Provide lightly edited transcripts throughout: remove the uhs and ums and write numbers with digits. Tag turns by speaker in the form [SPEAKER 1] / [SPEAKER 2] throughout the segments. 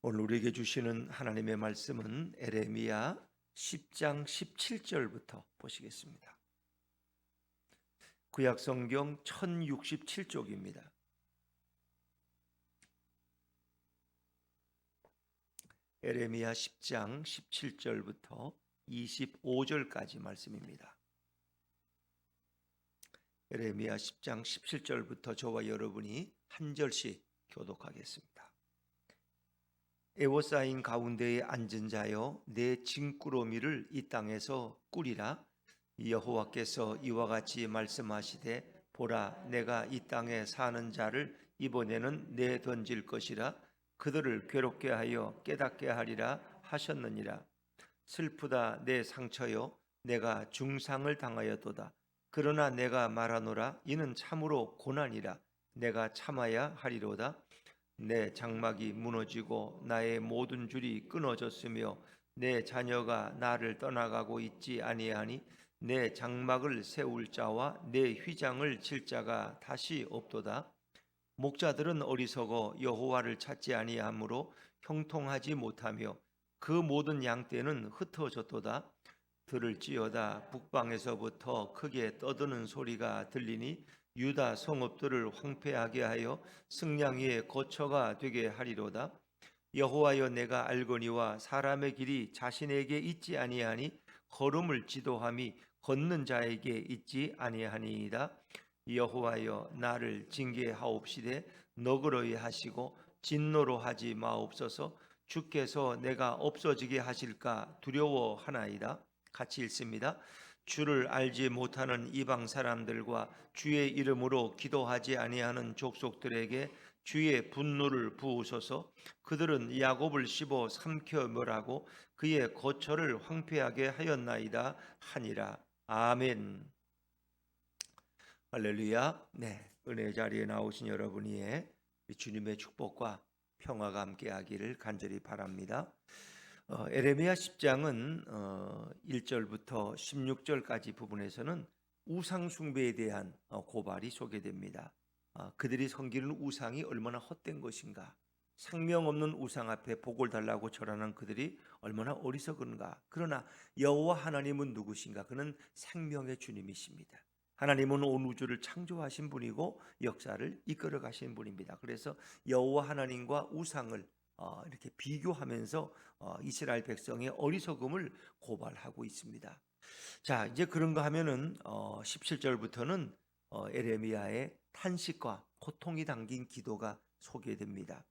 [SPEAKER 1] 오늘 우리에게 주시는 하나님의 말씀은 에레미야 10장 17절부터 보시겠습니다. 구약성경 1067쪽입니다. 에레미야 10장 17절부터 25절까지 말씀입니다. 에레미야 10장 17절부터 저와 여러분이 한 절씩 교독하겠습니다. 에워싸인 가운데에 앉은 자여, 내 짐꾸러미를 이 땅에서 꾸리라. 여호와께서 이와 같이 말씀하시되, 보라, 내가 이 땅에 사는 자를 이번에는 내던질 것이라. 그들을 괴롭게 하여 깨닫게 하리라 하셨느니라. 슬프다 내 상처여, 내가 중상을 당하였도다. 그러나 내가 말하노라, 이는 참으로 고난이라. 내가 참아야 하리로다. 내 장막이 무너지고 나의 모든 줄이 끊어졌으며 내 자녀가 나를 떠나가고 있지 아니하니 내 장막을 세울 자와 내 휘장을 칠 자가 다시 없도다. 목자들은 어리석어 여호와를 찾지 아니하므로 형통하지 못하며 그 모든 양떼는 흩어졌도다. 들을지어다 북방에서부터 크게 떠드는 소리가 들리니 유다 성읍들을 황폐하게 하여 승냥이의 거처가 되게 하리로다. 여호와여, 내가 알거니와 사람의 길이 자신에게 있지 아니하니 걸음을 지도함이 걷는 자에게 있지 아니하니이다. 여호와여, 나를 징계하옵시되 너그러이 하시고 진노로 하지 마옵소서. 주께서 내가 없어지게 하실까 두려워하나이다. 같이 읽습니다. 주를 알지 못하는 이방 사람들과 주의 이름으로 기도하지 아니하는 족속들에게 주의 분노를 부으소서. 그들은 야곱을 씹어 삼켜 멸하고 그의 거처를 황폐하게 하였나이다 하니라. 아멘. 할렐루야. 네, 은혜 자리에 나오신 여러분이 주님의 축복과 평화가 함께하기를 간절히 바랍니다. 에레미야 10장은 1절부터 16절까지 부분에서는 우상 숭배에 대한 고발이 소개됩니다. 그들이 섬기는 우상이 얼마나 헛된 것인가, 생명 없는 우상 앞에 복을 달라고 절하는 그들이 얼마나 어리석은가. 그러나 여호와 하나님은 누구신가? 그는 생명의 주님이십니다. 하나님은 온 우주를 창조하신 분이고 역사를 이끌어 가신 분입니다. 그래서 여호와 하나님과 우상을 이렇게 비교하면서 이스라엘 백성의 어리석음을 고발하고 있습니다. 자, 이제 그런가 하면은 17절부터는 에레미야의 탄식과 고통이 담긴 기도가 소개됩니다.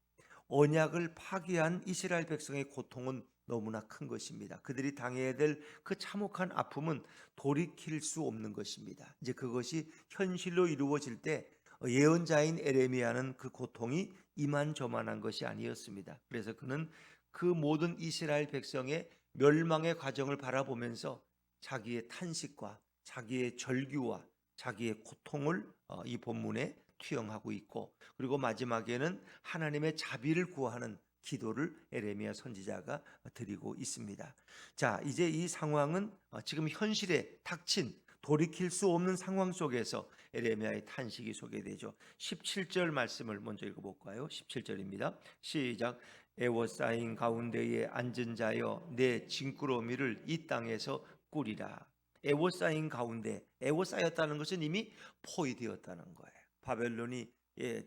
[SPEAKER 1] 언약을 파기한 이스라엘 백성의 고통은 너무나 큰 것입니다. 그들이 당해야 될 그 참혹한 아픔은 돌이킬 수 없는 것입니다. 이제 그것이 현실로 이루어질 때 예언자인 에레미야는 그 고통이 이만저만한 것이 아니었습니다. 그래서 그는 그 모든 이스라엘 백성의 멸망의 과정을 바라보면서 자기의 탄식과 자기의 절규와 자기의 고통을 이 본문에 투영하고 있고, 그리고 마지막에는 하나님의 자비를 구하는 기도를 에레미야 선지자가 드리고 있습니다. 자, 이제 이 상황은 지금 현실에 닥친 돌이킬 수 없는 상황 속에서 에레미야의 탄식이 소개되죠. 17절 말씀을 먼저 읽어볼까요? 17절입니다. 시작. 애워싸인 가운데에 앉은 자여, 내 짐꾸러미를 이 땅에서 꾸리라. 애워싸인 가운데, 애워싸였다는 것은 이미 포위되었다는 거예요. 바벨론이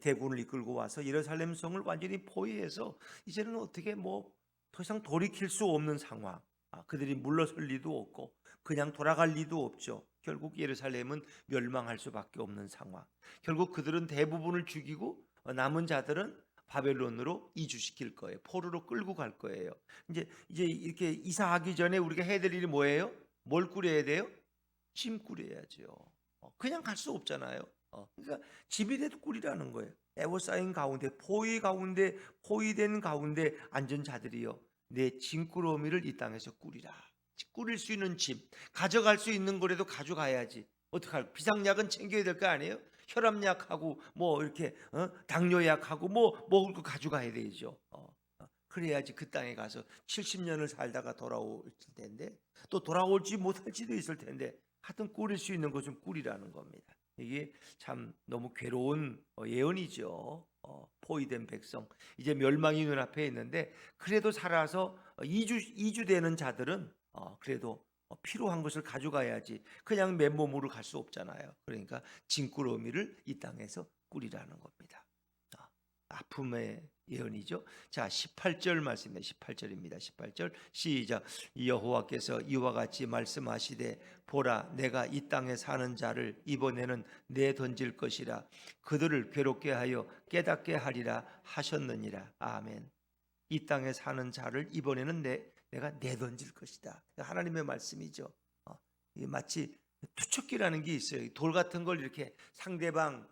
[SPEAKER 1] 대군을 이끌고 와서 예루살렘 성을 완전히 포위해서 이제는 어떻게 더 이상 돌이킬 수 없는 상황. 그들이 물러설 리도 없고 그냥 돌아갈 리도 없죠. 결국 예루살렘은 멸망할 수밖에 없는 상황. 결국 그들은 대부분을 죽이고 남은 자들은 바벨론으로 이주시킬 거예요. 포로로 끌고 갈 거예요. 이제 이렇게 이사하기 전에 우리가 해야 될 일이 뭐예요? 뭘 꾸려야 돼요? 짐 꾸려야죠. 그냥 갈 수 없잖아요. 그러니까 집이라도 꾸리라는 거예요. 애워싸인 가운데, 포위된 가운데 앉은 자들이요, 내 짐꾸러미를 이 땅에서 꾸리라. 꾸릴 수 있는 짐, 가져갈 수 있는 거라도 가져가야지. 어떡할? 비상약은 챙겨야 될 거 아니에요? 혈압약하고 이렇게 당뇨약하고 먹을 거 가져가야 되죠. 그래야지 그 땅에 가서 70년을 살다가 돌아올 텐데, 또 돌아올지 못할지도 있을 텐데, 하여튼 꾸릴 수 있는 것은 꾸리라는 겁니다. 이게 참 너무 괴로운 예언이죠. 포위된 백성, 이제 멸망이 눈앞에 있는데 그래도 살아서 이주되는 자들은 그래도 필요한 것을 가져가야지 그냥 맨몸으로 갈 수 없잖아요. 그러니까 진꾸러미를 이 땅에서 꾸리라는 겁니다. 아픔의 예언이죠. 자, 18절 말씀입니다. 18절입니다. 18절 시작. 여호와께서 이와 같이 말씀하시되 보라 내가 이 땅에 사는 자를 이번에는 내던질 것이라 그들을 괴롭게 하여 깨닫게 하리라 하셨느니라. 아멘. 이 땅에 사는 자를 이번에는 내가 내던질 것이다. 하나님의 말씀이죠. 마치 투척기라는 게 있어요. 돌 같은 걸 이렇게 상대방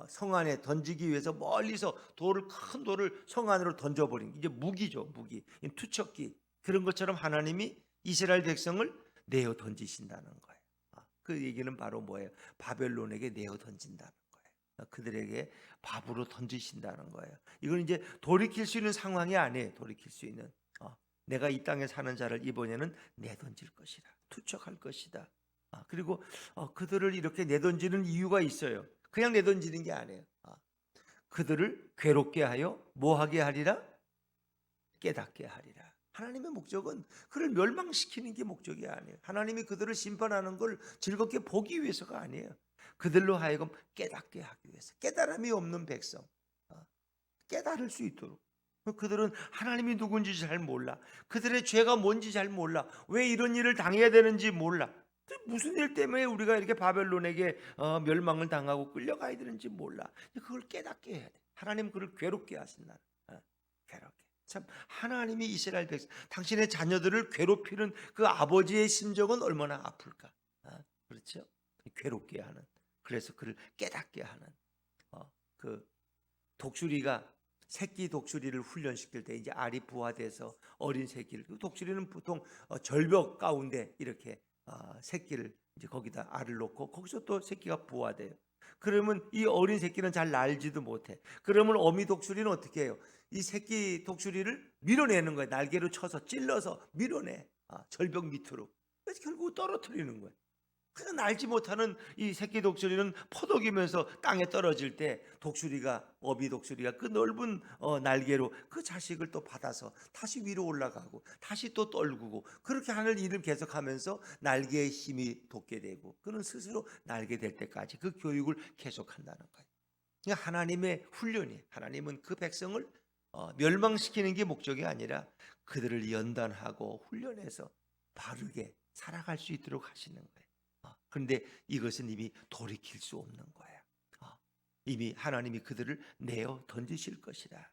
[SPEAKER 1] 성 안에 던지기 위해서 멀리서 큰 돌을 성 안으로 던져버린 이제 무기죠. 무기. 투척기. 그런 것처럼 하나님이 이스라엘 백성을 내어 던지신다는 거예요. 그 얘기는 바로 뭐예요? 바벨론에게 내어 던진다는 거예요. 그들에게 밥으로 던지신다는 거예요. 이건 이제 돌이킬 수 있는 상황이 아니에요. 돌이킬 수 있는. 내가 이 땅에 사는 자를 이번에는 내던질 것이라. 투척할 것이다. 그리고 그들을 이렇게 내던지는 이유가 있어요. 그냥 내던지는 게 아니에요. 그들을 괴롭게 하여 뭐하게 하리라? 깨닫게 하리라. 하나님의 목적은 그를 멸망시키는 게 목적이 아니에요. 하나님이 그들을 심판하는 걸 즐겁게 보기 위해서가 아니에요. 그들로 하여금 깨닫게 하기 위해서. 깨달음이 없는 백성 깨달을 수 있도록. 그들은 하나님이 누군지 잘 몰라. 그들의 죄가 뭔지 잘 몰라. 왜 이런 일을 당해야 되는지 몰라. 무슨 일 때문에 우리가 이렇게 바벨론에게 멸망을 당하고 끌려가야 되는지 몰라. 그걸 깨닫게 해야 돼. 하나님 그를 괴롭게 하신다. 괴롭게. 참 하나님이 이스라엘 백성, 당신의 자녀들을 괴롭히는 그 아버지의 심정은 얼마나 아플까. 그렇죠? 괴롭게 하는. 그래서 그를 깨닫게 하는. 그 독수리가 새끼 독수리를 훈련시킬 때 이제 알이 부화돼서 어린 새끼를, 독수리는 보통 절벽 가운데 이렇게 새끼를 이제 거기다 알을 놓고 거기서 또 새끼가 부화돼요. 그러면 이 어린 새끼는 잘 날지도 못해. 그러면 어미 독수리는 어떻게 해요? 이 새끼 독수리를 밀어내는 거예요. 날개로 쳐서 찔러서 밀어내. 절벽 밑으로. 그래서 결국 떨어뜨리는 거예요. 그냥 날지 못하는 이 새끼 독수리는 퍼덕이면서 땅에 떨어질 때 어미 독수리가 그 넓은 날개로 그 자식을 또 받아서 다시 위로 올라가고 다시 또 떨구고 그렇게 하는 일을 계속하면서 날개의 힘이 돋게 되고 그는 스스로 날게 될 때까지 그 교육을 계속한다는 거예요. 그러니까 하나님의 훈련이, 하나님은 그 백성을 멸망시키는 게 목적이 아니라 그들을 연단하고 훈련해서 바르게 살아갈 수 있도록 하시는 거예요. 그런데 이것은 이미 돌이킬 수 없는 거예요. 이미 하나님이 그들을 내어 던지실 것이다.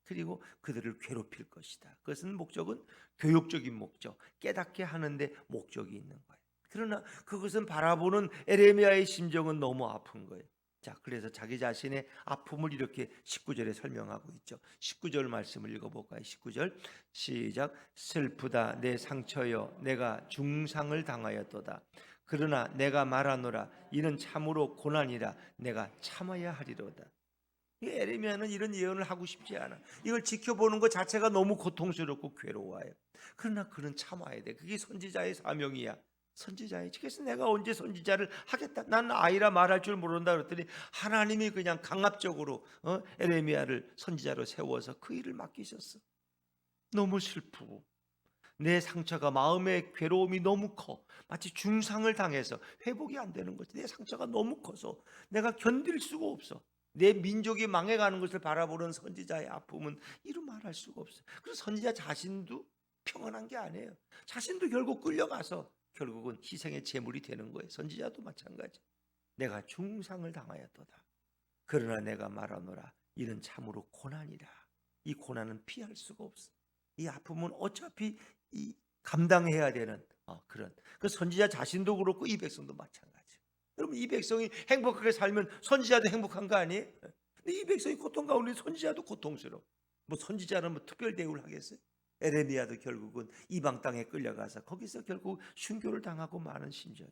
[SPEAKER 1] 그리고 그들을 괴롭힐 것이다. 그것은 목적은 교육적인 목적, 깨닫게 하는데 목적이 있는 거예요. 그러나 그것은 바라보는 에레미야의 심정은 너무 아픈 거예요. 자, 그래서 자기 자신의 아픔을 이렇게 19절에 설명하고 있죠. 19절 말씀을 읽어볼까요? 19절 시작. 슬프다 내 상처여 내가 중상을 당하였도다. 그러나 내가 말하노라 이는 참으로 고난이라 내가 참아야 하리로다. 에레미야는 이런 예언을 하고 싶지 않아. 이걸 지켜보는 것 자체가 너무 고통스럽고 괴로워요. 그러나 그는 참아야 돼. 그게 선지자의 사명이야. 선지자의. 그래서 내가 언제 선지자를 하겠다. 난 아이라 말할 줄 모른다 그랬더니 하나님이 그냥 강압적으로 에레미야를 선지자로 세워서 그 일을 맡기셨어. 너무 슬프고 내 상처가, 마음의 괴로움이 너무 커. 마치 중상을 당해서 회복이 안 되는 거지. 내 상처가 너무 커서 내가 견딜 수가 없어. 내 민족이 망해가는 것을 바라보는 선지자의 아픔은 이루 말할 수가 없어. 그래서 선지자 자신도 평안한 게 아니에요. 자신도 결국 끌려가서 결국은 희생의 제물이 되는 거예요. 선지자도 마찬가지. 내가 중상을 당하였도다. 그러나 내가 말하노라 이는 참으로 고난이라. 이 고난은 피할 수가 없어. 이 아픔은 어차피 감당해야 되는 그런. 그 선지자 자신도 그렇고 이 백성도 마찬가지. 여러분 이 백성이 행복하게 살면 선지자도 행복한 거 아니에요? 근데 이 백성이 고통 가운데 선지자도 고통스러워. 뭐 선지자는 뭐 특별 대우를 하겠어요? 에레미야도 결국은 이방 땅에 끌려가서 거기서 결국 순교를 당하고 마는 심정이.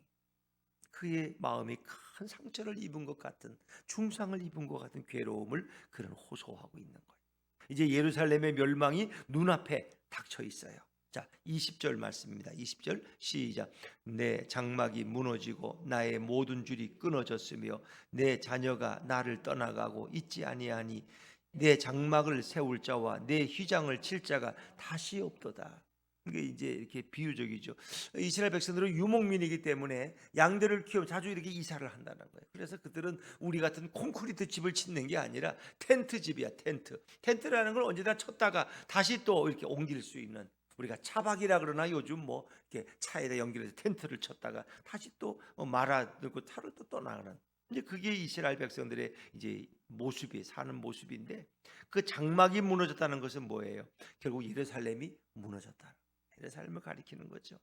[SPEAKER 1] 그의 마음이 큰 상처를 입은 것 같은, 중상을 입은 것 같은 괴로움을 그는 호소하고 있는 거예요. 이제 예루살렘의 멸망이 눈앞에 닥쳐 있어요. 자, 20절 말씀입니다. 20절 시작. 내 장막이 무너지고 나의 모든 줄이 끊어졌으며 내 자녀가 나를 떠나가고 있지 아니하니 내 장막을 세울 자와 내 휘장을 칠 자가 다시 없도다. 이게 이제 이렇게 비유적이죠. 이스라엘 백성들은 유목민이기 때문에 양들을 키우면 자주 이렇게 이사를 한다는 거예요. 그래서 그들은 우리 같은 콘크리트 집을 짓는 게 아니라 텐트 집이야, 텐트. 텐트라는 걸 언제나 쳤다가 다시 또 이렇게 옮길 수 있는, 우리가 차박이라 그러나 요즘 뭐 이렇게 차에다 연결해서 텐트를 쳤다가 다시 또 말아들고 차를 또 떠나가는, 이제 그게 이스라엘 백성들의 이제 모습이, 사는 모습인데, 그 장막이 무너졌다는 것은 뭐예요? 결국 예루살렘이 무너졌다. 예루살렘을 가리키는 거죠.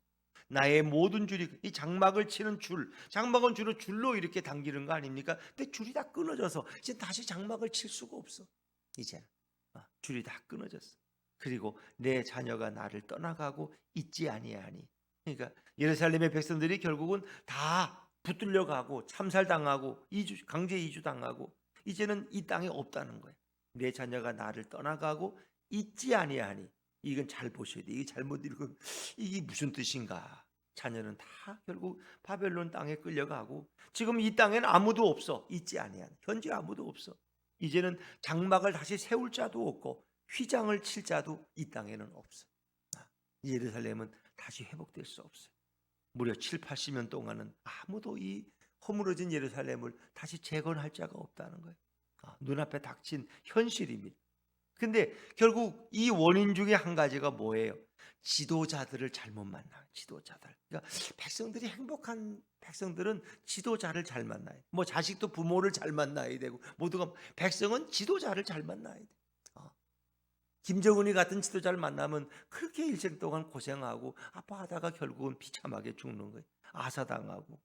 [SPEAKER 1] 나의 모든 줄이, 이 장막을 치는 줄, 장막은 주로 줄로 이렇게 당기는 거 아닙니까? 근데 줄이 다 끊어져서 이제 다시 장막을 칠 수가 없어. 이제 줄이 다 끊어졌어. 그리고 내 자녀가 나를 떠나가고 있지 아니하니. 그러니까 예루살렘의 백성들이 결국은 다 붙들려 가고 참살당하고 강제 이주당하고 이제는 이 땅에 없다는 거예요. 내 자녀가 나를 떠나가고 있지 아니하니. 이건 잘 보셔야 돼. 이게 잘못 읽으면 이게 무슨 뜻인가? 자녀는 다 결국 바벨론 땅에 끌려가고 지금 이 땅에는 아무도 없어. 있지 아니하니. 현재 아무도 없어. 이제는 장막을 다시 세울 자도 없고 휘장을 칠 자도 이 땅에는 없어. 예루살렘은 다시 회복될 수 없어요. 무려 7, 80년 동안은 아무도 이 허물어진 예루살렘을 다시 재건할 자가 없다는 거예요. 눈앞에 닥친 현실입니다. 근데 결국 이 원인 중에 한 가지가 뭐예요? 지도자들을 잘못 만나. 지도자들. 그러니까 백성들이, 행복한 백성들은 지도자를 잘 만나요. 뭐 자식도 부모를 잘 만나야 되고, 모두가, 백성은 지도자를 잘 만나야 돼. 김정은이 같은 지도자를 만나면 그렇게 일생 동안 고생하고 아파하다가 결국은 비참하게 죽는 거예요. 아사당하고.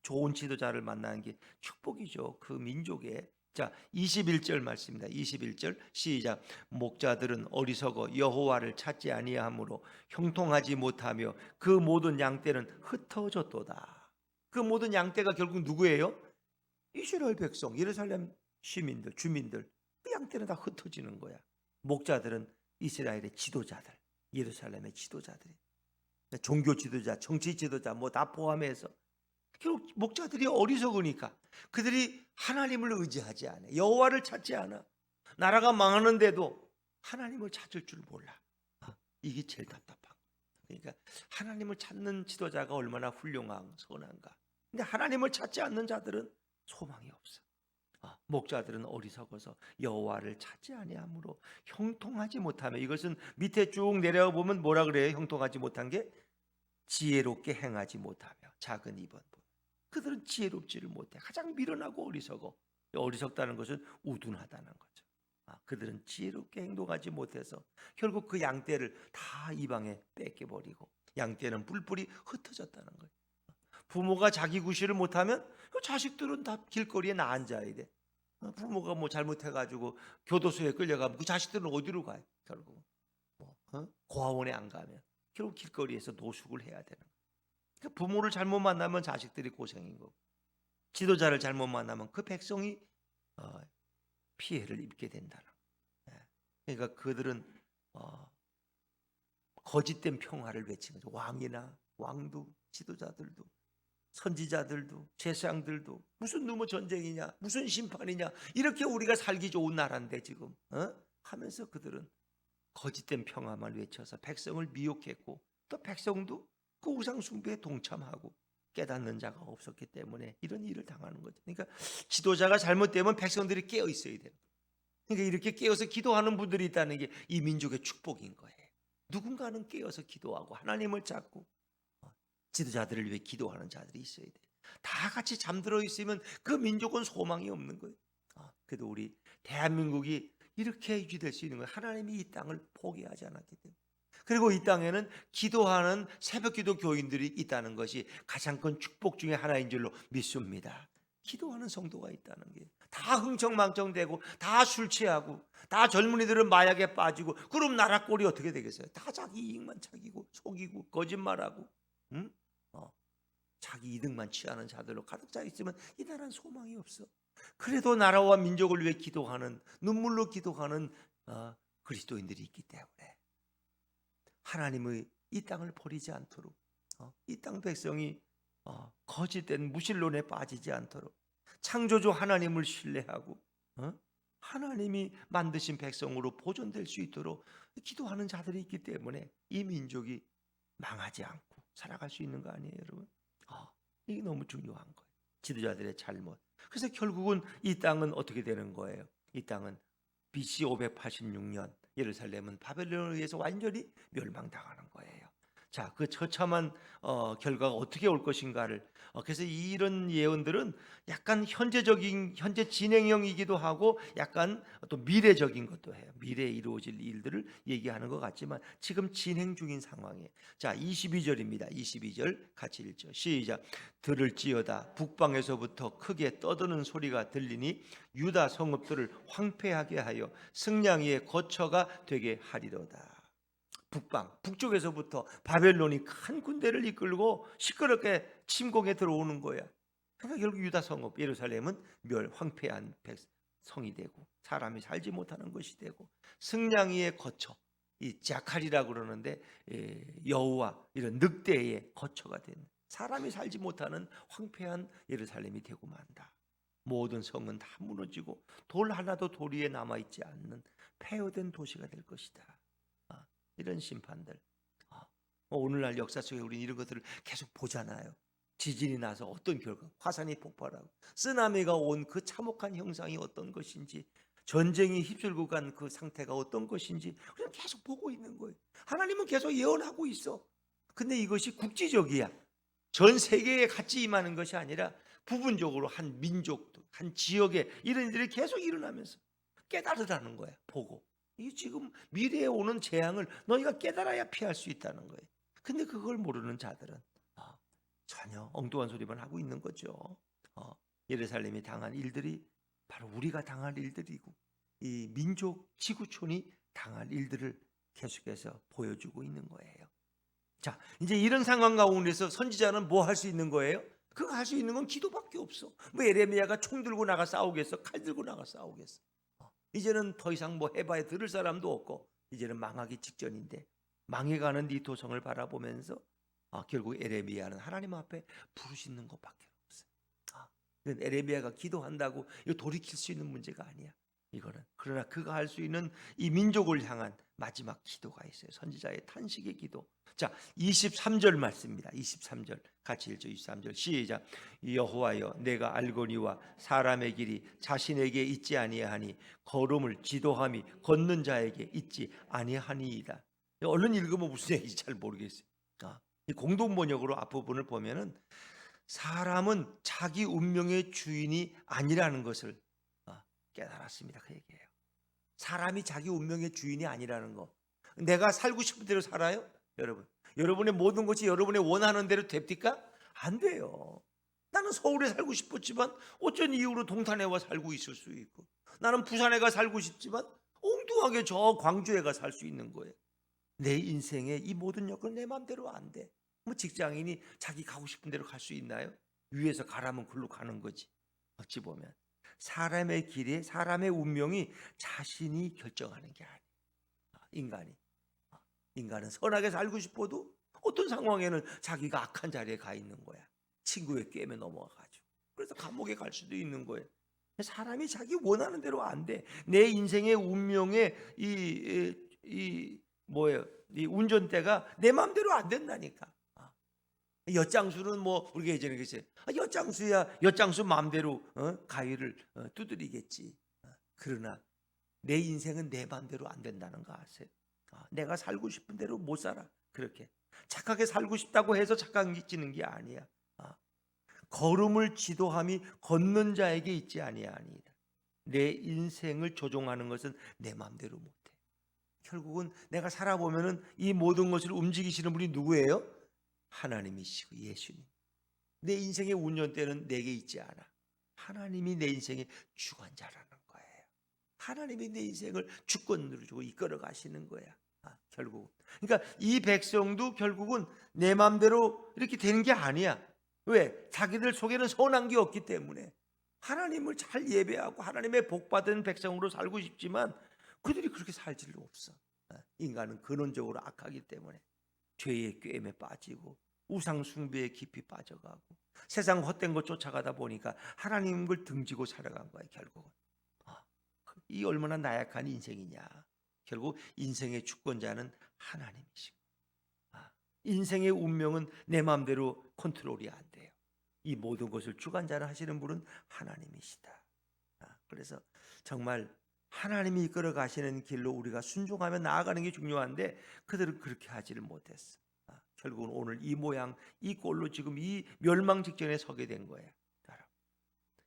[SPEAKER 1] 좋은 지도자를 만나는 게 축복이죠. 그 민족에. 자, 21절 말씀입니다. 21절 시작. 목자들은 어리석어 여호와를 찾지 아니하므로 형통하지 못하며 그 모든 양떼는 흩어졌도다. 그 모든 양떼가 결국 누구예요? 이스라엘 백성, 예루살렘 시민들, 주민들. 그 양떼는 다 흩어지는 거야. 목자들은 이스라엘의 지도자들, 예루살렘의 지도자들이, 종교 지도자, 정치 지도자 뭐 다 포함해서 결국 목자들이 어리석으니까 그들이 하나님을 의지하지 않아. 여호와를 찾지 않아. 나라가 망하는데도 하나님을 찾을 줄 몰라. 이게 제일 답답한 거예요. 그러니까 하나님을 찾는 지도자가 얼마나 훌륭한, 선한가. 근데 하나님을 찾지 않는 자들은 소망이 없어. 목자들은 어리석어서 여호와를 찾지 아니하므로 형통하지 못하며, 이것은 밑에 쭉 내려가 보면 뭐라 그래요? 형통하지 못한 게 지혜롭게 행하지 못하며. 작은 2번. 그들은 지혜롭지를 못해. 가장 미련하고 어리석어. 어리석다는 것은 우둔하다는 거죠. 그들은 지혜롭게 행동하지 못해서 결국 그 양떼를 다 이방에 뺏겨버리고 양떼는 뿔뿔이 흩어졌다는 거예요. 부모가 자기 구실을 못하면 그 자식들은 다 길거리에 나앉아야 돼. 부모가 뭐 잘못해가지고 교도소에 끌려가면 그 자식들은 어디로 가요? 결국 고아원에 안 가면 결국 길거리에서 노숙을 해야 되는 거예요. 그러니까 부모를 잘못 만나면 자식들이 고생인 거고, 지도자를 잘못 만나면 그 백성이 피해를 입게 된다는 거예요. 그러니까 그들은 거짓된 평화를 외치는 거죠. 왕이나 왕도, 지도자들도, 선지자들도, 제사장들도 무슨 누구 전쟁이냐, 무슨 심판이냐, 이렇게 우리가 살기 좋은 나라인데 지금 하면서 그들은 거짓된 평화만 외쳐서 백성을 미혹했고, 또 백성도 그 우상 숭배에 동참하고 깨닫는 자가 없었기 때문에 이런 일을 당하는 거죠. 그러니까 지도자가 잘못되면 백성들이 깨어 있어야 돼요. 그러니까 이렇게 깨어서 기도하는 분들이 있다는 게 이 민족의 축복인 거예요. 누군가는 깨어서 기도하고 하나님을 찾고 지도자들을 위해 기도하는 자들이 있어야 돼. 다 같이 잠들어 있으면 그 민족은 소망이 없는 거예요. 그래도 우리 대한민국이 이렇게 유지될 수 있는 거예요. 하나님이 이 땅을 포기하지 않았기 때문에. 그리고 이 땅에는 기도하는 새벽기도 교인들이 있다는 것이 가장 큰 축복 중에 하나인 줄로 믿습니다. 기도하는 성도가 있다는 게, 다 흥청망청되고 다 술 취하고 다 젊은이들은 마약에 빠지고 그럼 나라 꼴이 어떻게 되겠어요? 다 자기 이익만 찾기고 속이고 거짓말하고 자기 이득만 취하는 자들로 가득 차 있으면 이 나라는 소망이 없어. 그래도 나라와 민족을 위해 기도하는, 눈물로 기도하는 그리스도인들이 있기 때문에 하나님의 이 땅을 버리지 않도록, 이 땅 백성이 거짓된 무신론에 빠지지 않도록 창조주 하나님을 신뢰하고 하나님이 만드신 백성으로 보존될 수 있도록 기도하는 자들이 있기 때문에 이 민족이 망하지 않고 살아갈 수 있는 거 아니에요, 여러분? 이게 너무 중요한 거예요. 지도자들의 잘못. 그래서 결국은 이 땅은 어떻게 되는 거예요? 이 땅은 BC 586년 예루살렘은 바벨론에 의해서 완전히 멸망당하는 거예요. 자, 그 처참한 결과가 어떻게 올 것인가를 그래서 이런 예언들은 약간 현재 진행형이기도 하고 약간 또 미래적인 것도 해요. 미래에 이루어질 일들을 얘기하는 것 같지만 지금 진행 중인 상황이에요. 자, 22절입니다. 22절 같이 읽죠. 시작. 들을지어다 북방에서부터 크게 떠드는 소리가 들리니 유다 성읍들을 황폐하게 하여 승냥이의 거처가 되게 하리로다. 북쪽에서부터 바벨론이 큰 군대를 이끌고 시끄럽게 침공에 들어오는 거야. 그러니까 결국 유다 성읍 예루살렘은 황폐한 성이 되고 사람이 살지 못하는 것이 되고 승냥이의 거처, 이 자칼이라고 그러는데 여우와 이런 늑대의 거처가 된 사람이 살지 못하는 황폐한 예루살렘이 되고 만다. 모든 성은 다 무너지고 돌 하나도 도리에 남아있지 않는 폐허된 도시가 될 것이다. 이런 심판들. 오늘날 역사 속에 우리는 이런 것들을 계속 보잖아요. 지진이 나서 어떤 결과, 화산이 폭발하고 쓰나미가 온 그 참혹한 형상이 어떤 것인지, 전쟁이 휩쓸고 간 그 상태가 어떤 것인지 우리는 계속 보고 있는 거예요. 하나님은 계속 예언하고 있어. 근데 이것이 국지적이야. 전 세계에 같이 임하는 것이 아니라 부분적으로 한 민족, 한 지역에 이런 일이 계속 일어나면서 깨달으라는 거야. 보고. 이 지금 미래에 오는 재앙을 너희가 깨달아야 피할 수 있다는 거예요. 근데 그걸 모르는 자들은 전혀 엉뚱한 소리만 하고 있는 거죠. 예루살렘이 당한 일들이 바로 우리가 당할 일들이고 이 민족 지구촌이 당할 일들을 계속해서 보여주고 있는 거예요. 자, 이제 이런 상황 가운데서 선지자는 뭐 할 수 있는 거예요? 그거 할 수 있는 건 기도밖에 없어. 뭐 에레미야가 총 들고 나가 싸우겠어? 칼 들고 나가 싸우겠어? 이제는 더 이상 뭐 해봐야 들을 사람도 없고 이제는 망하기 직전인데 망해가는 이 도성을 바라보면서 결국 에레미야는 하나님 앞에 부르짖는 것밖에 없어요. 에레미야가 기도한다고 이거 돌이킬 수 있는 문제가 아니야. 이거는 그러나 그가 할 수 있는 이 민족을 향한 마지막 기도가 있어요. 선지자의 탄식의 기도. 자, 23절 말씀입니다. 23절 같이 읽죠. 23절 시작. 여호와여 내가 알거니와 사람의 길이 자신에게 있지 아니하니 걸음을 지도함이 걷는 자에게 있지 아니하니이다. 얼른 읽으면 무슨 얘기인지 잘 모르겠어요. 이 공동 번역으로 앞부분을 보면은 사람은 자기 운명의 주인이 아니라는 것을 깨달았습니다. 그 얘기예요. 사람이 자기 운명의 주인이 아니라는 거. 내가 살고 싶은 대로 살아요? 여러분의 모든 것이 여러분의 원하는 대로 됩니까? 안 돼요. 나는 서울에 살고 싶었지만 어쩐 이유로 동탄에 와 살고 있을 수 있고, 나는 부산에 가 살고 싶지만 엉뚱하게 저 광주에 가 살 수 있는 거예요. 내 인생의 이 모든 여건은 내 마음대로 안 돼. 뭐 직장인이 자기 가고 싶은 대로 갈 수 있나요? 위에서 가라면 글로 가는 거지. 어찌 보면 사람의 길에 사람의 운명이 자신이 결정하는 게 아니에요. 인간은 선하게 살고 싶어도 어떤 상황에는 자기가 악한 자리에 가 있는 거야. 친구의 꿰매 넘어가가지고. 그래서 감옥에 갈 수도 있는 거예요. 사람이 자기 원하는 대로 안 돼. 내 인생의 운명의 이 운전대가 내 마음대로 안 된다니까. 엿장수는 뭐 우리가 예전에 그랬어요. 엿장수 마음대로 가위를 두드리겠지. 그러나 내 인생은 내 마음대로 안 된다는 거 아세요? 내가 살고 싶은 대로 못 살아. 그렇게 착하게 살고 싶다고 해서 착각지는 게 아니야. 걸음을 지도함이 걷는 자에게 있지 아니하니이다. 내 인생을 조종하는 것은 내 마음대로 못해. 결국은 내가 살아보면은 이 모든 것을 움직이시는 분이 누구예요? 하나님이시고 예수님. 내 인생의 운전대는 내게 있지 않아. 하나님이 내 인생의 주관자라는 거예요. 하나님이 내 인생을 주권으로 주고 이끌어 가시는 거야. 결국. 그러니까 이 백성도 결국은 내 마음대로 이렇게 되는 게 아니야. 왜? 자기들 속에는 선한 게 없기 때문에. 하나님을 잘 예배하고 하나님의 복받은 백성으로 살고 싶지만 그들이 그렇게 살 길도 없어. 인간은 근원적으로 악하기 때문에 죄의 꾀임에 빠지고 우상 숭배에 깊이 빠져가고 세상 헛된 것 쫓아가다 보니까 하나님을 등지고 살아간 거야. 결국은 이 얼마나 나약한 인생이냐. 결국 인생의 주권자는 하나님이시고, 인생의 운명은 내 마음대로 컨트롤이 안 돼요. 이 모든 것을 주관자를 하시는 분은 하나님이시다. 그래서 정말 하나님이 이끌어 가시는 길로 우리가 순종하며 나아가는 게 중요한데 그들은 그렇게 하지를 못했어. 결국은 오늘 이 모양 이 꼴로 지금 이 멸망 직전에 서게 된 거예요.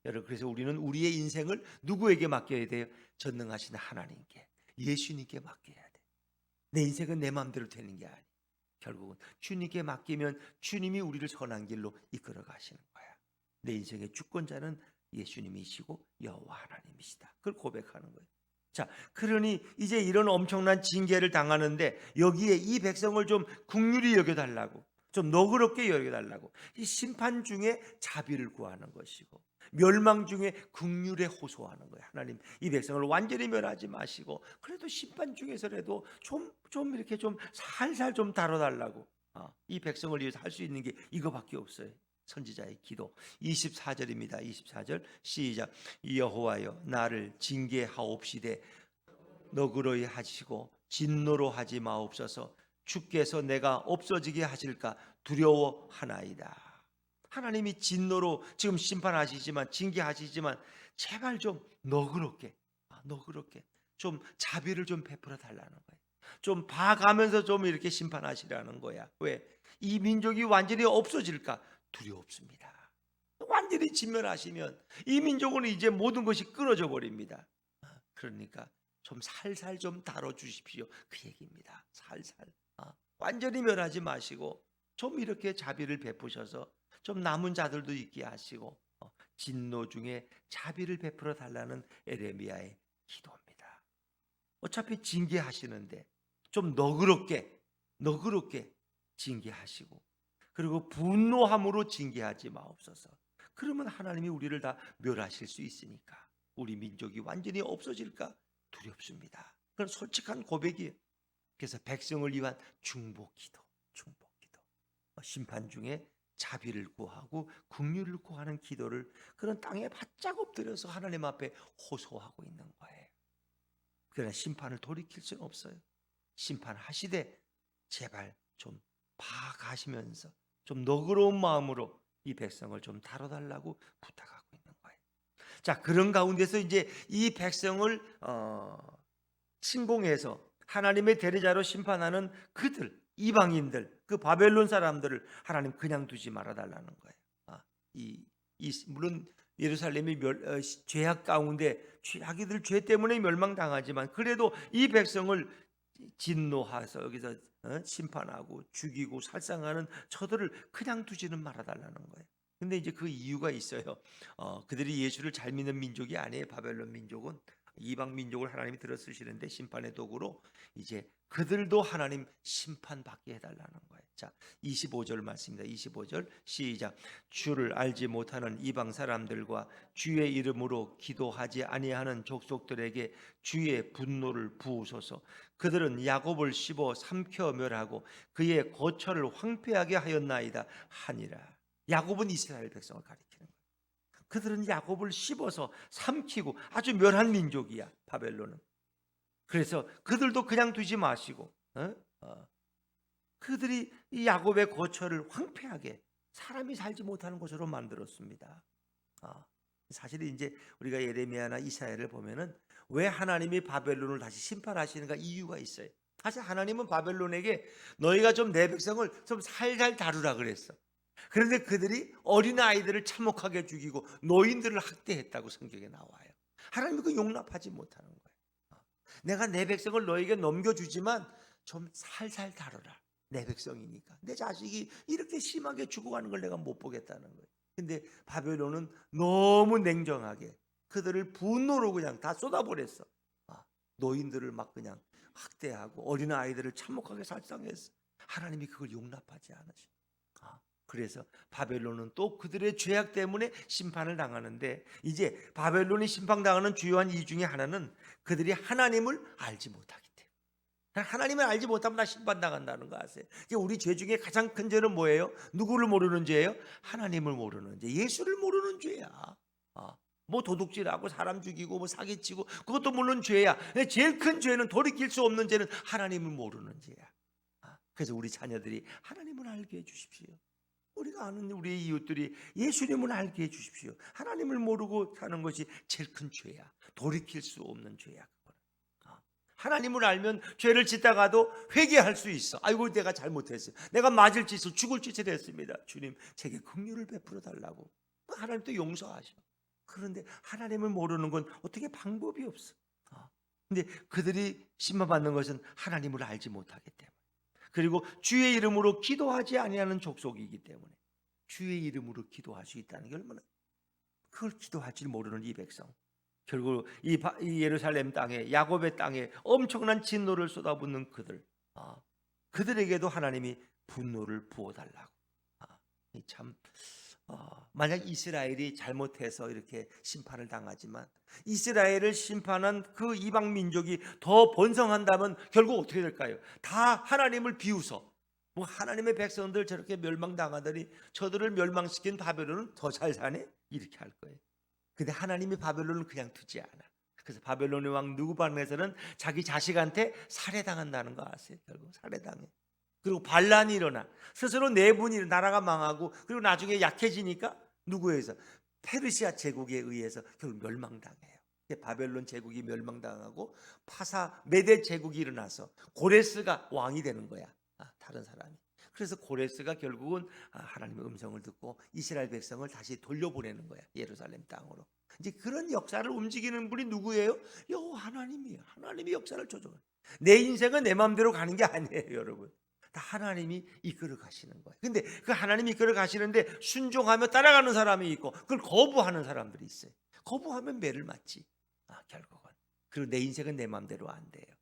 [SPEAKER 1] 여러분, 그래서 우리는 우리의 인생을 누구에게 맡겨야 돼요? 전능하신 하나님께, 예수님께 맡겨야 돼. 내 인생은 내 마음대로 되는 게 아니에요. 결국은 주님께 맡기면 주님이 우리를 선한 길로 이끌어 가시는 거야. 내 인생의 주권자는 예수님이시고 여호와 하나님이시다. 그걸 고백하는 거예요. 자, 그러니 이제 이런 엄청난 징계를 당하는데 여기에 이 백성을 좀 긍휼히 여겨달라고, 좀 너그럽게 여겨달라고, 이 심판 중에 자비를 구하는 것이고 멸망 중에 긍휼에 호소하는 거예요. 하나님, 이 백성을 완전히 멸하지 마시고 그래도 심판 중에서라도 좀 이렇게 좀 살살 좀 다뤄달라고. 이 백성을 위해서 할 수 있는 게 이거밖에 없어요. 선지자의 기도 24절입니다. 24절 시작. 여호와여, 나를 징계하옵시되 너그러이 하시고 진노로 하지 마옵소서. 주께서 내가 없어지게 하실까 두려워하나이다. 하나님이 진노로 지금 심판하시지만, 징계하시지만 제발 좀 너그럽게 좀 자비를 좀 베풀어 달라는 거예요. 좀 봐가면서 좀 이렇게 심판하시라는 거야. 왜? 이 민족이 완전히 없어질까 두렵습니다. 완전히 진멸하시면 이 민족은 이제 모든 것이 끊어져 버립니다. 그러니까 좀 살살 좀 다뤄주십시오, 그 얘기입니다. 살살. 완전히 멸하지 마시고 좀 이렇게 자비를 베푸셔서 좀 남은 자들도 있게 하시고 진노 중에 자비를 베풀어 달라는 에레미야의 기도입니다. 어차피 징계하시는데 좀 너그럽게 징계하시고, 그리고 분노함으로 징계하지 마옵소서. 그러면 하나님이 우리를 다 멸하실 수 있으니까 우리 민족이 완전히 없어질까 두렵습니다. 그건 솔직한 고백이에요. 그래서 백성을 위한 중보기도, 심판 중에 자비를 구하고 긍휼을 구하는 기도를 그런 땅에 바짝 엎드려서 하나님 앞에 호소하고 있는 거예요. 그러나 심판을 돌이킬 수는 없어요. 심판하시되 제발 좀 봐가시면서 좀 너그러운 마음으로 이 백성을 좀 다뤄달라고 부탁하고 있는 거예요. 자, 그런 가운데서 이제 이 백성을 침공해서 하나님의 대리자로 심판하는 그들, 이방인들, 그 바벨론 사람들을 하나님 그냥 두지 말아달라는 거예요. 물론 예루살렘이 죄악 가운데 자기들 죄 때문에 멸망당하지만 그래도 이 백성을 진노하서 여기서 심판하고 죽이고 살상하는 저들을 그냥 두지는 말아달라는 거예요. 근데 이제 그 이유가 있어요. 그들이 예수를 잘 믿는 민족이 아니에요. 바벨론 민족은 이방 민족을 하나님이 들어쓰시는데 심판의 도구로 이제 그들도 하나님 심판받게 해달라는 거예요. 자, 25절 말씀입니다. 25절 시작. 주를 알지 못하는 이방 사람들과 주의 이름으로 기도하지 아니하는 족속들에게 주의 분노를 부으소서. 그들은 야곱을 씹어 삼켜 멸하고 그의 거처를 황폐하게 하였나이다 하니라. 야곱은 이스라엘 백성을 가리키는 거예요. 그들은 야곱을 씹어서 삼키고 아주 멸한 민족이야, 바벨론은. 그래서 그들도 그냥 두지 마시고 그들이 이 야곱의 거처를 황폐하게, 사람이 살지 못하는 곳으로 만들었습니다. 사실 이제 우리가 예레미야나 이사야를 보면은 왜 하나님이 바벨론을 다시 심판하시는가 이유가 있어요. 사실 하나님은 바벨론에게 너희가 좀 내 백성을 좀 살살 다루라 그랬어. 그런데 그들이 어린아이들을 참혹하게 죽이고 노인들을 학대했다고 성경에 나와요. 하나님이 그 용납하지 못하는 거예요. 내가 내 백성을 너에게 넘겨주지만 좀 살살 다뤄라. 내 백성이니까. 내 자식이 이렇게 심하게 죽어가는 걸 내가 못 보겠다는 거예요. 근데 바벨론은 너무 냉정하게 그들을 분노로 그냥 다 쏟아버렸어. 노인들을 막 그냥 학대하고 어린아이들을 참혹하게 살상했어. 하나님이 그걸 용납하지 않으셔. 그래서 바벨론은 또 그들의 죄악 때문에 심판을 당하는데, 이제 바벨론이 심판당하는 주요한 이유 중에 하나는 그들이 하나님을 알지 못하기 때문에. 하나님을 알지 못하면 다 심판당한다는 거 아세요? 우리 죄 중에 가장 큰 죄는 뭐예요? 누구를 모르는 죄예요? 하나님을 모르는 죄, 예수를 모르는 죄야. 뭐 도둑질하고 사람 죽이고 뭐 사기치고 그것도 물론 죄야. 제일 큰 죄는 돌이킬 수 없는 죄는 하나님을 모르는 죄야. 그래서 우리 자녀들이 하나님을 알게 해 주십시오. 우리가 아는 우리의 이웃들이 예수님을 알게 해 주십시오. 하나님을 모르고 사는 것이 제일 큰 죄야. 돌이킬 수 없는 죄야. 하나님을 알면 죄를 짓다가도 회개할 수 있어. 아이고 내가 잘못했어요. 내가 맞을 짓을 죽을 짓을 했습니다. 주님 제게 긍휼을 베풀어 달라고. 하나님도 용서하셔. 그런데 하나님을 모르는 건 어떻게 방법이 없어. 근데 그들이 심판받는 것은 하나님을 알지 못하기 때문에, 그리고 주의 이름으로 기도하지 아니하는 족속이기 때문에, 주의 이름으로 기도할 수 있다는 게 얼마나, 그걸 기도할 줄 모르는 이 백성, 결국 이 예루살렘 땅에, 야곱의 땅에 엄청난 진노를 쏟아붓는 그들, 그들에게도 하나님이 분노를 부어달라고. 참 만약 이스라엘이 잘못해서 이렇게 심판을 당하지만, 이스라엘을 심판한 그 이방 민족이 더 번성한다면 결국 어떻게 될까요? 다 하나님을 비웃어. 뭐 하나님의 백성들 저렇게 멸망당하더니 저들을 멸망시킨 바벨론은 더 잘 사네? 이렇게 할 거예요. 근데 하나님이 바벨론을 그냥 두지 않아. 그래서 바벨론의 왕 느부갓네살은 자기 자식한테 살해당한다는 거 아세요? 결국 살해당해. 그리고 반란이 일어나 스스로 내분이, 나라가 망하고, 그리고 나중에 약해지니까 누구에서? 페르시아 제국에 의해서 결국 멸망당해요. 바벨론 제국이 멸망당하고 파사 메대 제국이 일어나서 고레스가 왕이 되는 거야. 다른 사람이. 그래서 고레스가 결국은 하나님의 음성을 듣고 이스라엘 백성을 다시 돌려보내는 거야, 예루살렘 땅으로. 이제 그런 역사를 움직이는 분이 누구예요? 여호와 하나님이에요. 하나님이 역사를 조정해요. 내 인생은 내 마음대로 가는 게 아니에요, 여러분. 다 하나님이 이끌어 가시는 거예요. 근데 그 하나님이 이끌어 가시는데 순종하며 따라가는 사람이 있고, 그걸 거부하는 사람들이 있어요. 거부하면 매를 맞지, 결국은. 그리고 내 인생은 내 마음대로 안 돼요.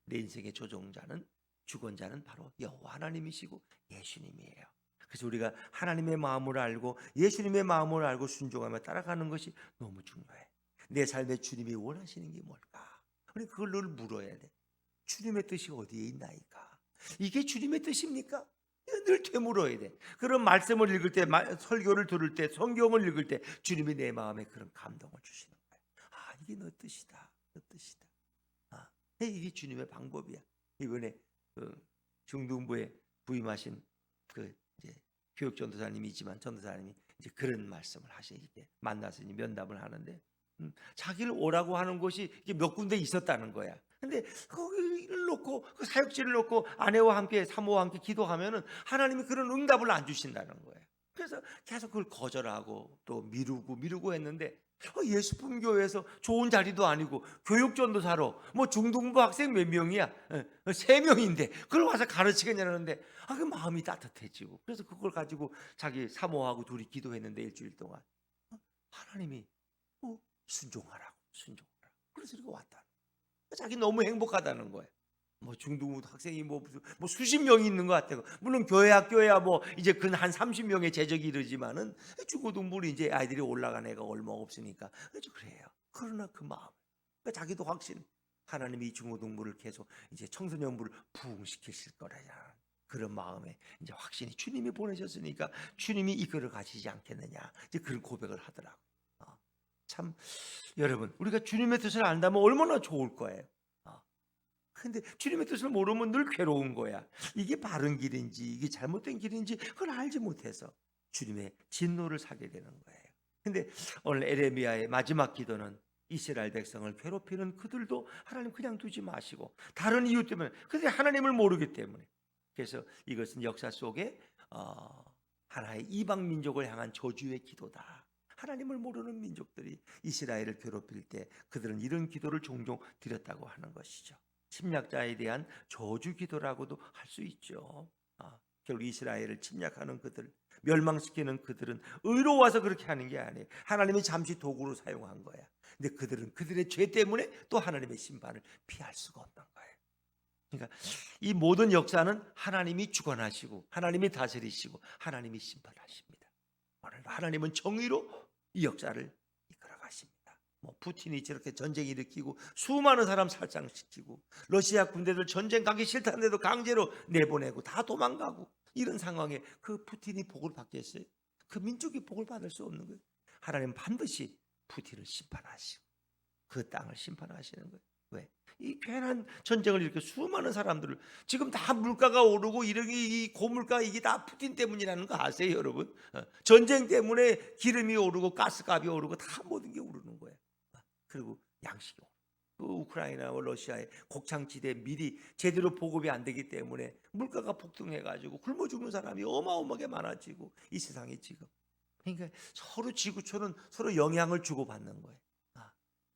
[SPEAKER 1] 내 인생의 조종자는, 주권자는 바로 여호와 하나님이시고 예수님이에요. 그래서 우리가 하나님의 마음을 알고 예수님의 마음을 알고 순종하며 따라가는 것이 너무 중요해. 내 삶에 주님이 원하시는 게 뭘까? 우리 그걸 늘 물어야 돼. 주님의 뜻이 어디에 있나이까? 이게 주님의 뜻입니까? 늘 되물어야 돼. 그런 말씀을 읽을 때, 설교를 들을 때, 성경을 읽을 때 주님이 내 마음에 그런 감동을 주시는 거예요. 이게 너 뜻이다, 너 뜻이다. 이게 주님의 방법이야. 이번에 중등부에 부임하신 이제 교육 전도사님이지만, 전도사님이 이제 그런 말씀을 하시게, 만나서 이제 면담을 하는데, 자기를 오라고 하는 곳이 몇 군데 있었다는 거야. 근데 거기를 놓고, 그 사역지를 놓고 아내와 함께, 사모와 함께 기도하면은 하나님이 그런 응답을 안 주신다는 거예요. 그래서 계속 그걸 거절하고 또 미루고 했는데, 예수품 교회에서 좋은 자리도 아니고 교육전도사로 뭐 중등부 학생 몇 명이야? 3명인데 그걸 와서 가르치겠냐는데, 그 마음이 따뜻해지고, 그래서 그걸 가지고 자기 사모하고 둘이 기도했는데, 일주일 동안 하나님이 순종하라고. 그래서 이렇게 왔다. 자기 너무 행복하다는 거예요. 뭐 중등부 학생이 뭐 수십 명이 있는 것 같아요. 물론 교회 학교야 뭐 이제 근 한 30명의 재적이 이르지만은 중고등부로 이제 아이들이 올라간 애가 얼마 없으니까 그래요. 그러나 그 마음, 그러니까 자기도 확신, 하나님이 중고등부를 계속 이제 청소년부를 부흥시키실 거라냐, 그런 마음에 이제 확신이, 주님이 보내셨으니까 주님이 이끌어 가시지 않겠느냐, 이제 그런 고백을 하더라고. 참 여러분, 우리가 주님의 뜻을 안다면 얼마나 좋을 거예요. 근데 주님의 뜻을 모르면 늘 괴로운 거야. 이게 바른 길인지 이게 잘못된 길인지 그걸 알지 못해서 주님의 진노를 사게 되는 거예요. 근데 오늘 에레미야의 마지막 기도는 이스라엘 백성을 괴롭히는 그들도 하나님 그냥 두지 마시고, 다른 이유 때문에, 근데 하나님을 모르기 때문에. 그래서 이것은 역사 속에 하나의 이방 민족을 향한 저주의 기도다. 하나님을 모르는 민족들이 이스라엘을 괴롭힐 때 그들은 이런 기도를 종종 드렸다고 하는 것이죠. 침략자에 대한 저주 기도라고도 할 수 있죠. 결국 이스라엘을 침략하는 그들, 멸망시키는 그들은 의로워서 그렇게 하는 게 아니에요. 하나님이 잠시 도구로 사용한 거야. 근데 그들은 그들의 죄 때문에 또 하나님의 심판을 피할 수가 없는 거예요. 그러니까 이 모든 역사는 하나님이 주관하시고 하나님이 다스리시고 하나님이 심판하십니다. 하나님은 정의로 이 역사를 이끌어 가십니다. 뭐 푸틴이 저렇게 전쟁 일으키고 수많은 사람 살상시키고, 러시아 군대들 전쟁 가기 싫다는데도 강제로 내보내고 다 도망가고, 이런 상황에 그 푸틴이 복을 받겠어요? 그 민족이 복을 받을 수 없는 거예요. 하나님은 반드시 푸틴을 심판하시고 그 땅을 심판하시는 거예요. 왜? 이 괜한 전쟁을 일으켜 수많은 사람들을 지금 다 물가가 오르고 이런 이 고물가 이게 다 푸틴 때문이라는 거 아세요, 여러분? 전쟁 때문에 기름이 오르고 가스값이 오르고 다 모든 게 오르는 거예요. 그리고 양식이 오르고 그 우크라이나와 러시아의 곡창지대 미리 제대로 보급이 안 되기 때문에 물가가 폭등해가지고 굶어 죽는 사람이 어마어마하게 많아지고 이 세상에 지금. 그러니까 서로 지구촌은 서로 영향을 주고받는 거예요.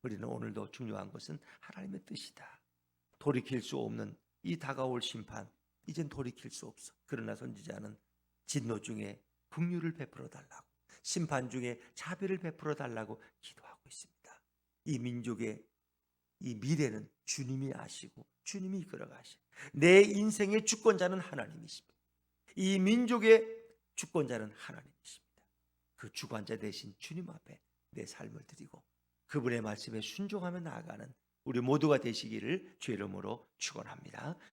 [SPEAKER 1] 우리는 오늘도 중요한 것은 하나님의 뜻이다. 돌이킬 수 없는 이 다가올 심판, 이젠 돌이킬 수 없어. 그러나 선지자는 진노 중에 긍휼을 베풀어 달라고, 심판 중에 자비를 베풀어 달라고 기도하고 있습니다. 이 민족의 이 미래는 주님이 아시고 주님이 이끌어 가시. 내 인생의 주권자는 하나님이십니다. 이 민족의 주권자는 하나님이십니다. 그 주관자 대신 주님 앞에 내 삶을 드리고 그분의 말씀에 순종하며 나아가는 우리 모두가 되시기를 주의 이름으로 축원합니다.